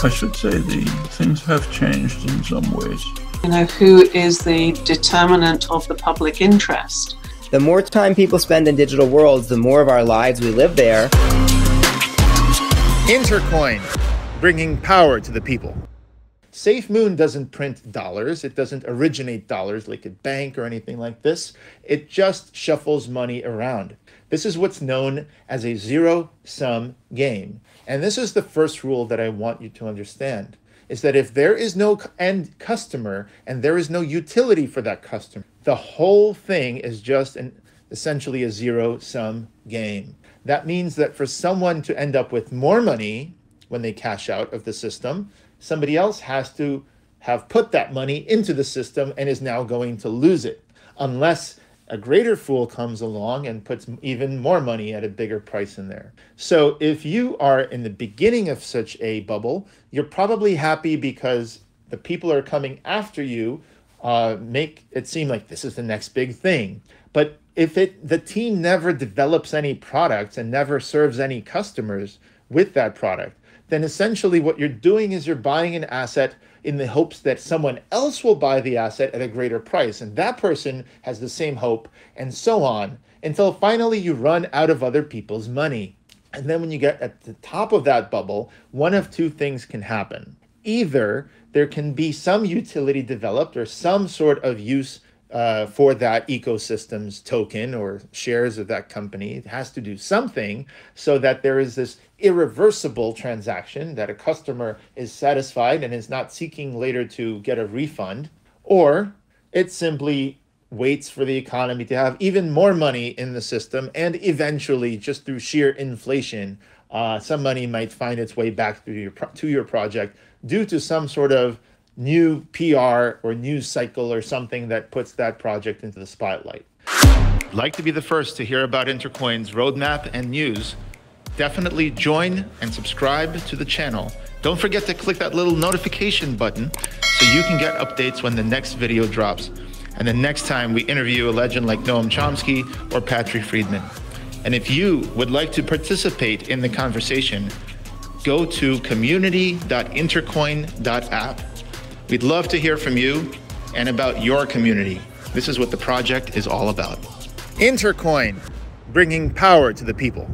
I should say things have changed in some ways. Who is the determinant of the public interest? The more time people spend in digital worlds, the more of our lives we live there. Intercoin, bringing power to the people. SafeMoon doesn't print dollars. It doesn't originate dollars like a bank or anything like this. It just shuffles money around. This is what's known as a zero-sum game. And this is the first rule that I want you to understand, is that if there is no end customer and there is no utility for that customer, the whole thing is just essentially a zero-sum game. That means that for someone to end up with more money when they cash out of the system, somebody else has to have put that money into the system and is now going to lose it, unless a greater fool comes along and puts even more money at a bigger price in there. So if you are in the beginning of such a bubble, you're probably happy because the people are coming after you, make it seem like this is the next big thing. But if the team never develops any products and never serves any customers with that product, then essentially what you're doing is you're buying an asset in the hopes that someone else will buy the asset at a greater price. And that person has the same hope, and so on, until finally you run out of other people's money. And then when you get at the top of that bubble, one of two things can happen. Either there can be some utility developed or some sort of use for that ecosystem's token or shares of that company. It has to do something so that there is this irreversible transaction that a customer is satisfied and is not seeking later to get a refund, or it simply waits for the economy to have even more money in the system, and eventually, just through sheer inflation, some money might find its way back to your project due to some sort of new PR or news cycle or something that puts that project into the spotlight. Like to be the first to hear about Intercoin's roadmap and news? Definitely join and subscribe to the channel. Don't forget to click that little notification button so you can get updates when the next video drops and the next time we interview a legend like Noam Chomsky or Patrick Friedman. And if you would like to participate in the conversation, go to community.intercoin.app. We'd love to hear from you and about your community. This is what the project is all about. Intercoin, bringing power to the people.